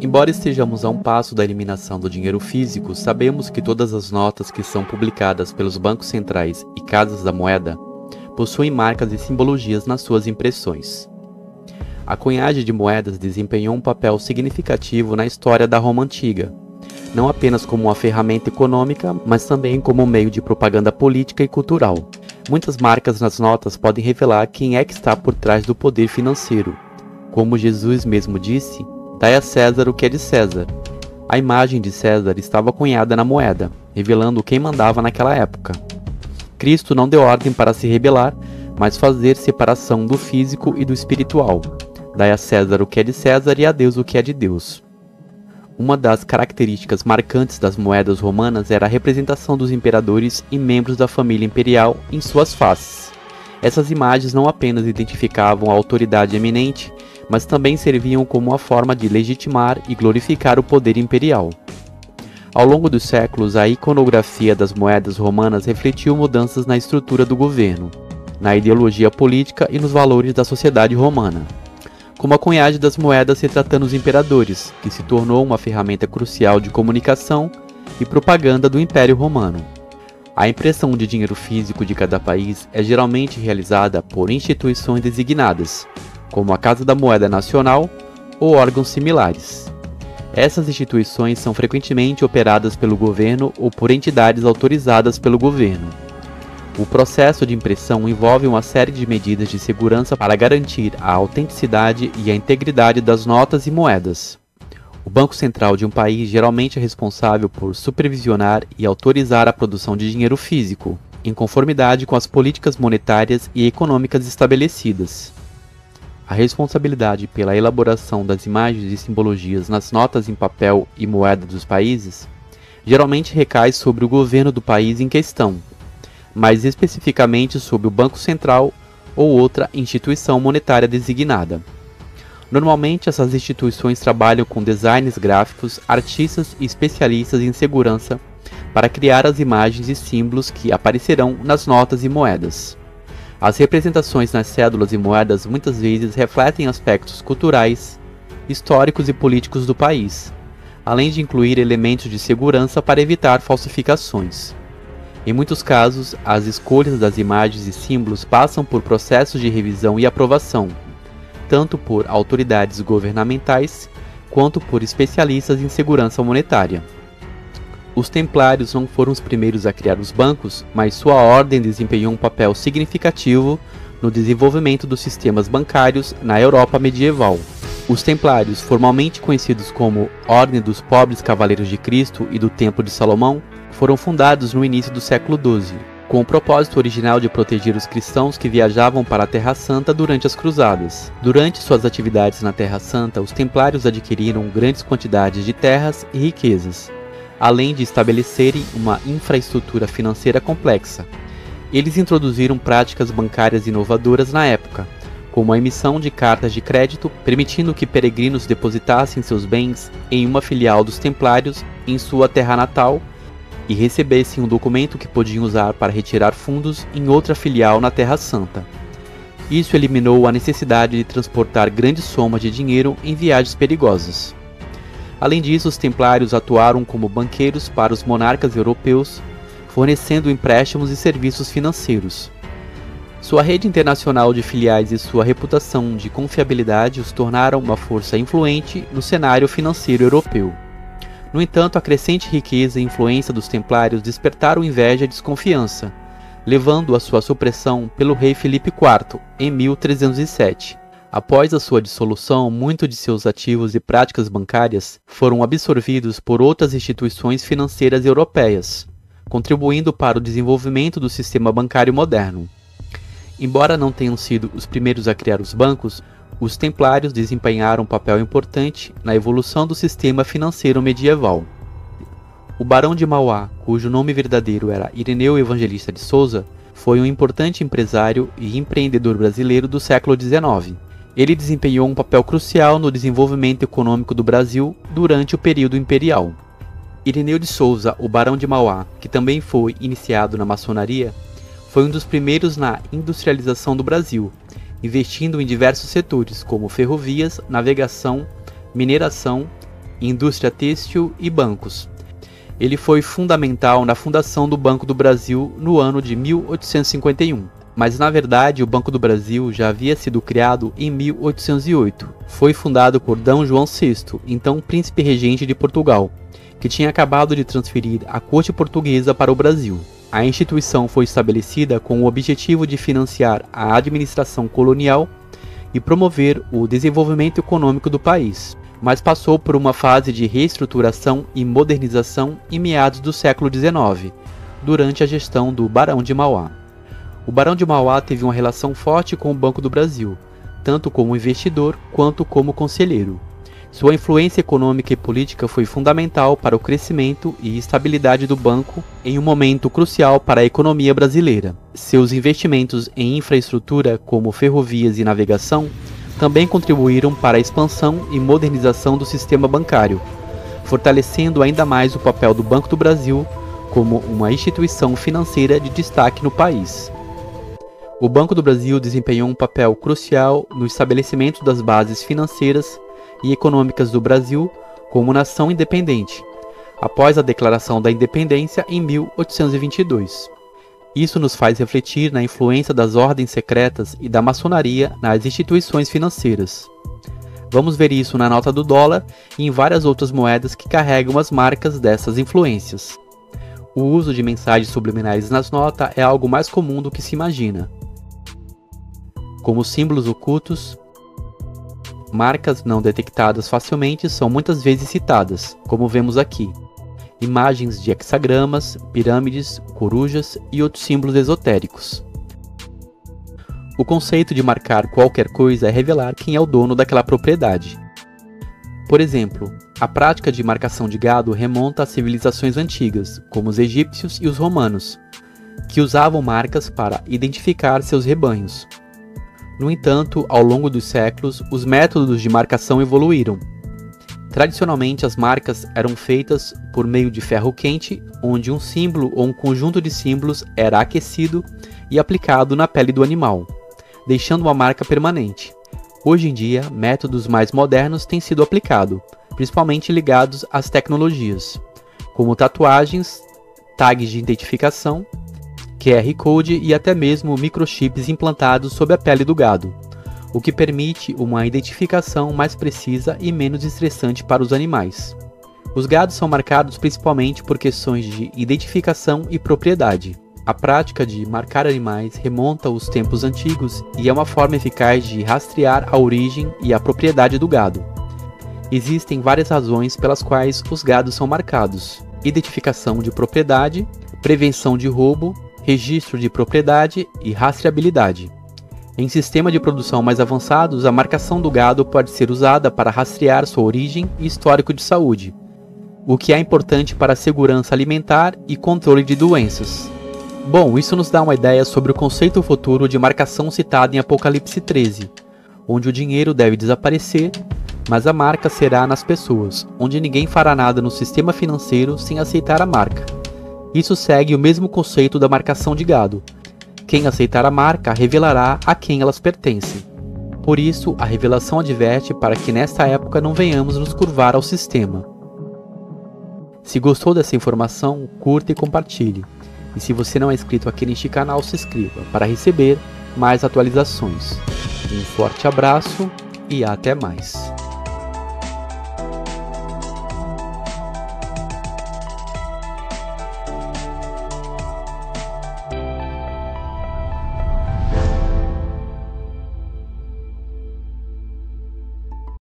Embora estejamos a um passo da eliminação do dinheiro físico, sabemos que todas as notas que são publicadas pelos bancos centrais e casas da moeda possuem marcas e simbologias nas suas impressões. A cunhagem de moedas desempenhou um papel significativo na história da Roma Antiga, não apenas como uma ferramenta econômica, mas também como um meio de propaganda política e cultural. Muitas marcas nas notas podem revelar quem é que está por trás do poder financeiro. Como Jesus mesmo disse, dai a César o que é de César. A imagem de César estava cunhada na moeda, revelando quem mandava naquela época. Cristo não deu ordem para se rebelar, mas fazer separação do físico e do espiritual. Dai a César o que é de César e a Deus o que é de Deus. Uma das características marcantes das moedas romanas era a representação dos imperadores e membros da família imperial em suas faces. Essas imagens não apenas identificavam a autoridade eminente, mas também serviam como uma forma de legitimar e glorificar o poder imperial. Ao longo dos séculos, a iconografia das moedas romanas refletiu mudanças na estrutura do governo, na ideologia política e nos valores da sociedade romana, como a cunhagem das moedas retratando os imperadores, que se tornou uma ferramenta crucial de comunicação e propaganda do Império Romano. A impressão de dinheiro físico de cada país é geralmente realizada por instituições designadas, como a Casa da Moeda Nacional ou órgãos similares. Essas instituições são frequentemente operadas pelo governo ou por entidades autorizadas pelo governo. O processo de impressão envolve uma série de medidas de segurança para garantir a autenticidade e a integridade das notas e moedas. O Banco Central de um país geralmente é responsável por supervisionar e autorizar a produção de dinheiro físico, em conformidade com as políticas monetárias e econômicas estabelecidas. A responsabilidade pela elaboração das imagens e simbologias nas notas em papel e moeda dos países geralmente recai sobre o governo do país em questão, mais especificamente sobre o Banco Central ou outra instituição monetária designada. Normalmente, essas instituições trabalham com designers gráficos, artistas e especialistas em segurança para criar as imagens e símbolos que aparecerão nas notas e moedas. As representações nas cédulas e moedas muitas vezes refletem aspectos culturais, históricos e políticos do país, além de incluir elementos de segurança para evitar falsificações. Em muitos casos, as escolhas das imagens e símbolos passam por processos de revisão e aprovação, tanto por autoridades governamentais quanto por especialistas em segurança monetária. Os templários não foram os primeiros a criar os bancos, mas sua ordem desempenhou um papel significativo no desenvolvimento dos sistemas bancários na Europa medieval. Os templários, formalmente conhecidos como Ordem dos Pobres Cavaleiros de Cristo e do Templo de Salomão, foram fundados no início do século XII, com o propósito original de proteger os cristãos que viajavam para a Terra Santa durante as cruzadas. Durante suas atividades na Terra Santa, os templários adquiriram grandes quantidades de terras e riquezas, além de estabelecerem uma infraestrutura financeira complexa. Eles introduziram práticas bancárias inovadoras na época, como a emissão de cartas de crédito, permitindo que peregrinos depositassem seus bens em uma filial dos templários em sua terra natal e recebessem um documento que podiam usar para retirar fundos em outra filial na Terra Santa. Isso eliminou a necessidade de transportar grandes somas de dinheiro em viagens perigosas. Além disso, os templários atuaram como banqueiros para os monarcas europeus, fornecendo empréstimos e serviços financeiros. Sua rede internacional de filiais e sua reputação de confiabilidade os tornaram uma força influente no cenário financeiro europeu. No entanto, a crescente riqueza e influência dos templários despertaram inveja e desconfiança, levando à sua supressão pelo rei Filipe IV, em 1307. Após a sua dissolução, muitos de seus ativos e práticas bancárias foram absorvidos por outras instituições financeiras europeias, contribuindo para o desenvolvimento do sistema bancário moderno. Embora não tenham sido os primeiros a criar os bancos, os templários desempenharam um papel importante na evolução do sistema financeiro medieval. O Barão de Mauá, cujo nome verdadeiro era Ireneu Evangelista de Souza, foi um importante empresário e empreendedor brasileiro do século XIX. Ele desempenhou um papel crucial no desenvolvimento econômico do Brasil durante o período imperial. Ireneu de Souza, o Barão de Mauá, que também foi iniciado na maçonaria, foi um dos primeiros na industrialização do Brasil, investindo em diversos setores como ferrovias, navegação, mineração, indústria têxtil e bancos. Ele foi fundamental na fundação do Banco do Brasil no ano de 1851. Mas na verdade o Banco do Brasil já havia sido criado em 1808. Foi fundado por D. João VI, então príncipe regente de Portugal, que tinha acabado de transferir a corte portuguesa para o Brasil. A instituição foi estabelecida com o objetivo de financiar a administração colonial e promover o desenvolvimento econômico do país, mas passou por uma fase de reestruturação e modernização em meados do século XIX, durante a gestão do Barão de Mauá. O Barão de Mauá teve uma relação forte com o Banco do Brasil, tanto como investidor quanto como conselheiro. Sua influência econômica e política foi fundamental para o crescimento e estabilidade do banco em um momento crucial para a economia brasileira. Seus investimentos em infraestrutura, como ferrovias e navegação, também contribuíram para a expansão e modernização do sistema bancário, fortalecendo ainda mais o papel do Banco do Brasil como uma instituição financeira de destaque no país. O Banco do Brasil desempenhou um papel crucial no estabelecimento das bases financeiras e econômicas do Brasil como nação independente, após a Declaração da Independência em 1822. Isso nos faz refletir na influência das ordens secretas e da maçonaria nas instituições financeiras. Vamos ver isso na nota do dólar e em várias outras moedas que carregam as marcas dessas influências. O uso de mensagens subliminares nas notas é algo mais comum do que se imagina. Como símbolos ocultos, marcas não detectadas facilmente são muitas vezes citadas, como vemos aqui. Imagens de hexagramas, pirâmides, corujas e outros símbolos esotéricos. O conceito de marcar qualquer coisa é revelar quem é o dono daquela propriedade. Por exemplo, a prática de marcação de gado remonta a civilizações antigas, como os egípcios e os romanos, que usavam marcas para identificar seus rebanhos. No entanto, ao longo dos séculos, os métodos de marcação evoluíram. Tradicionalmente, as marcas eram feitas por meio de ferro quente, onde um símbolo ou um conjunto de símbolos era aquecido e aplicado na pele do animal, deixando uma marca permanente. Hoje em dia, métodos mais modernos têm sido aplicados, principalmente ligados às tecnologias, como tatuagens, tags de identificação, QR Code e até mesmo microchips implantados sob a pele do gado, o que permite uma identificação mais precisa e menos estressante para os animais. Os gados são marcados principalmente por questões de identificação e propriedade. A prática de marcar animais remonta aos tempos antigos e é uma forma eficaz de rastrear a origem e a propriedade do gado. Existem várias razões pelas quais os gados são marcados: identificação de propriedade, prevenção de roubo, registro de propriedade e rastreabilidade. Em sistemas de produção mais avançados, a marcação do gado pode ser usada para rastrear sua origem e histórico de saúde, o que é importante para a segurança alimentar e controle de doenças. Bom, isso nos dá uma ideia sobre o conceito futuro de marcação citado em Apocalipse 13, onde o dinheiro deve desaparecer, mas a marca será nas pessoas, onde ninguém fará nada no sistema financeiro sem aceitar a marca. Isso segue o mesmo conceito da marcação de gado. Quem aceitar a marca revelará a quem elas pertencem. Por isso, a revelação adverte para que nesta época não venhamos nos curvar ao sistema. Se gostou dessa informação, curta e compartilhe. E se você não é inscrito aqui neste canal, se inscreva para receber mais atualizações. Um forte abraço e até mais.